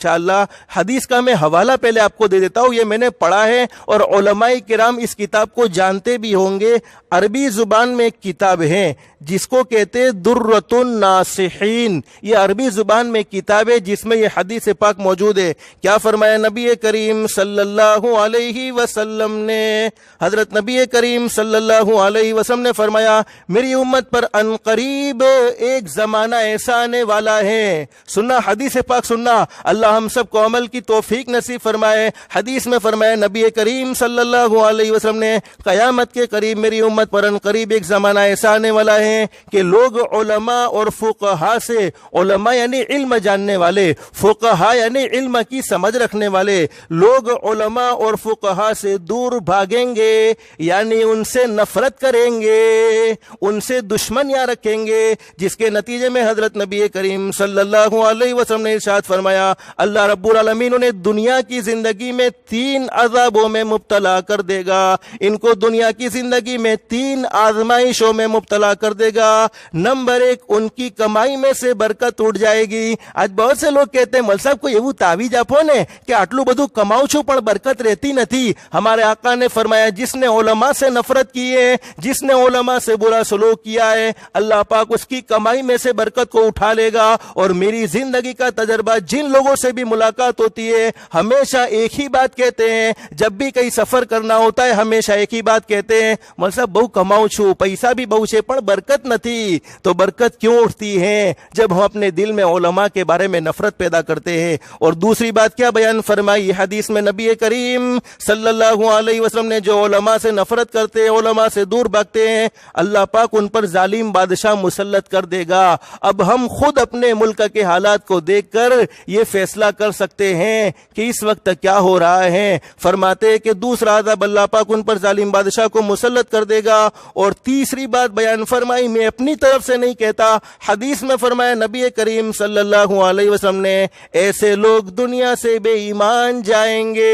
इंशाअल्लाह हदीस का मैं हवाला पहले आपको दे देता हूँ। ये मैंने पढ़ा है और उलमाए किराम इस किताब को जानते भी होंगे। अरबी जुबान में एक किताब है जिसको कहते हैं दुर्रतुन नासिहीन। ये अरबी जुबान में किताब है जिसमें ये हदीस पाक मौजूद है। क्या फरमाया नबी करीम सल्लल्लाहु अलैहि वसल्लम ने, हजरत नबी करीम सल्लल्लाहु अलैहि वसल्लम ने फरमाया मेरी उम्मत पर अनकरीब एक जमाना ऐसा आने वाला है। सुनना हदीस पाक, सुनना, अल्लाह हम सबको अमल की तौफीक नसीब फरमाए। हदीस में फरमाया नबी करीम सल्लल्लाहु अलैहि वसल्लम ने क़यामत के करीब मेरी उम्मत पर अनकरीब एक जमाना ऐसा आने वाला है कि लोग उलमा और फुक़हा से, उलमा यानी इल्म जानने वाले, फुक़हा यानी इल्म की समझ रखने वाले लोग उलमा और फुक़हा से दूर भागेंगे, यानी उनसे नफरत करेंगे, उनसे दुश्मनियां रखेंगे, जिसके नतीजे में हजरत नबी करीम सल्लल्लाहु अलैहि वसल्लम ने इरशाद फरमाया अल्लाह रब्बुल आलमीन उन्हें दुनिया की जिंदगी में 3 अज़ाबों में मुब्तला कर देगा। इनको दुनिया की जिंदगी में 3 आजमाइशों में मुब्तला कर देगा। नंबर 1, उनकी कमाई में से बरकत उठ जाएगी। आज बहुत से लोग कहते हैं मौलवी साहब को એવું તાવીજ આપો ને કે આટલું બધું કમાઉં છું પણ બરકત રહેતી નથી। हमारे आका ने फरमाया जिसने उलमा से नफरत की है, जिसने उलमा से बुरा सलूक किया है, अल्लाह पाक उसकी कमाई में से बरकत को उठा लेगा। और मेरी जिंदगी का तजर्बा, जिन लोगों से भी मुलाकात होती है हमेशा एक ही बात कहते हैं, जब भी कहीं सफर करना होता है हमेशा एक ही बात कहते हैं मौलवी साहब बहु कमाऊं છું, पैसा भी बहु છે પણ बरकत नहीं। तो बरकत क्यों उठती है? जब हम अपने दिल में उलमा के बारे में नफरत पैदा करते हैं। और दूसरी बात क्या बयान फरमाई हदीस में नबी करीम सल्लल्लाहु अलैहि वसल्लम ने, जो उलमा से नफरत करते हैं, उलमा से दूर भागते हैं, अल्लाह पाक उन पर जालिम बादशाह मुसल्लत कर देगा। अब हम खुद अपने मुल्क के हालात को देखकर ये फैसला कर सकते हैं कि इस वक्त क्या हो रहा है। फरमाते हैं कि दूसरा अज़ाब अल्लाह पाक उन पर जालिम बादशाह को मुसल्लत कर देगा। और तीसरी बात बयान फरमाई, मैं अपनी तरफ से नहीं कहता, हदीस में फरमाया नबी करीम सल्लल्लाहु अलैहि वसल्लम ने, ऐसे लोग दुनिया से बेईमान जाएंगे,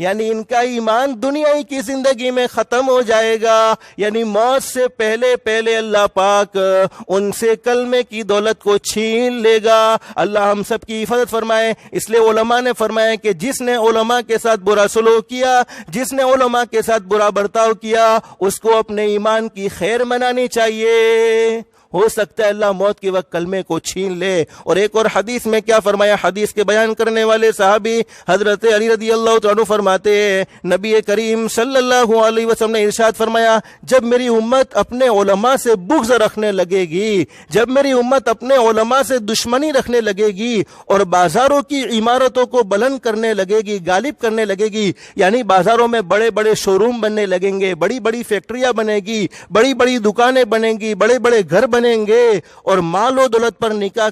यानी इनका ईमान दुनिया ही की जिंदगी में खत्म हो जाएगा, यानी मौत से पहले पहले अल्लाह पाक उनसे कलमे की दौलत को छीन लेगा। अल्लाह हम सब की हिफाजत फरमाए। इसलिए उलमा ने फरमाया कि जिसने उलमा के साथ बुरा सलूक किया, जिसने उलमा के साथ बुरा बर्ताव किया, उसको अपने ईमान की खैर मनानी चाहिए। हो सकता है अल्लाह मौत के वक्त कलमे को छीन ले। और एक और हदीस में क्या फरमाया, हदीस के बयान करने वाले साहबी हजरत अली रज़ी अल्लाह तआला फरमाते हैं नबी करीम सल्लल्लाहु अलैहि वसल्लम ने इरशाद फरमाया जब मेरी उम्मत अपने उलमा से बुग़्ज़ रखने लगेगी, जब मेरी उम्मत अपने उलमा से दुश्मनी रखने लगेगी और बाजारों की इमारतों को बुलंद करने लगेगी, गालिब करने लगेगी, यानी बाजारों में बड़े बड़े शोरूम बनने लगेंगे, बड़ी बड़ी फैक्ट्रियां बनेगी, बड़ी बड़ी दुकानें बनेंगी, बड़े बड़े घर बनेंगे और माल और दौलत पर निकाह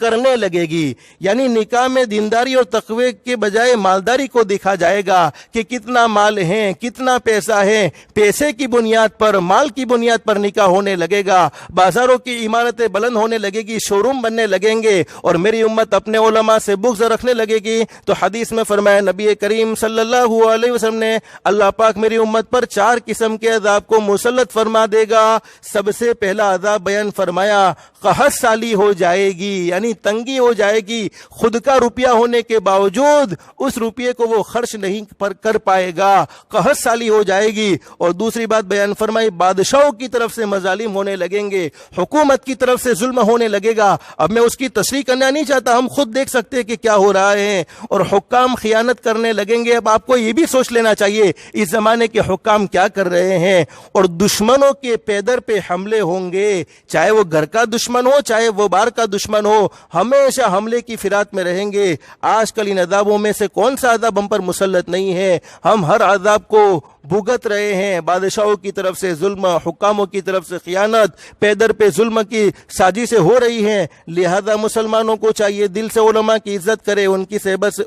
करने लगेगी, यानी निकाह में दीनदारी और तकवे के बजाय मालदारी को दिखा जाएगा कि कितना माल है, कितना पैसा है। पैसे की बुनियाद पर, माल की बुनियाद पर निकाह होने लगेगा, बाजारों की इमारतें बुलंद होने लगेगी, शोरूम बनने लगेंगे और मेरी उम्मत अपने उलमा से बुग़्ज़ रखने लगेगी। तो हदीस में फरमाया नबी करीम सल्लल्लाहु अलैहि वसल्लम ने, अल्लाह पाक मेरी उम्मत पर 4 किस्म के अज़ाब को मुसल्लत फरमा देगा। सबसे पहला अज़ाब बयान फरमाया कहत साली हो जाएगी, यानी तंगी हो जाएगी, खुद का रुपया होने के बावजूद उस रुपये को वो खर्च नहीं कर पाएगा, कहत साली हो जाएगी। और दूसरी बात बयान फरमाई बादशाहों की तरफ से मजालिम होने लगेंगे, हुकूमत की तरफ से जुल्म होने लगेगा। अब मैं उसकी तशरीह करना नहीं चाहता, हम खुद देख सकते हैं कि क्या हो रहा है। और हुक्काम खियानत करने लगेंगे। अब आपको ये भी सोच लेना चाहिए इस जमाने के हुक्काम क्या कर रहे हैं। और दुश्मनों के पैदर पे हमले होंगे, चाहे वो घर का दुश्मन हो, चाहे वो बाहर का दुश्मन हो, हमेशा हमले की फिरात में रहेंगे। आजकल इन अज़ाबों में से कौन सा अज़ाब हम पर मुसल्लत नहीं है? हम हर अज़ाब को भुगत रहे हैं। बादशाहों की तरफ से जुल्म, हुक्कामों की तरफ से खियानत, पैदर पे जुल्म की साजिशें हो रही हैं। लिहाजा मुसलमानों को चाहिए दिल से उलमा की इज्जत करे, उनकी सहबत से,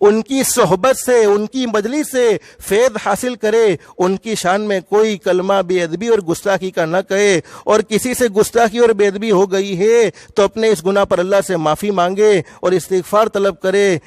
उनकी सोहबत से, उनकी मजलिस से फैज़ हासिल करे, उनकी शान में कोई कलमा बेअदबी और गुस्ताखी का न कहे। और किसी से गुस्ताखी और बेअदबी हो गई है तो अपने इस गुनाह पर अल्लाह से माफ़ी मांगे और इस्तिग़फ़ार तलब करे।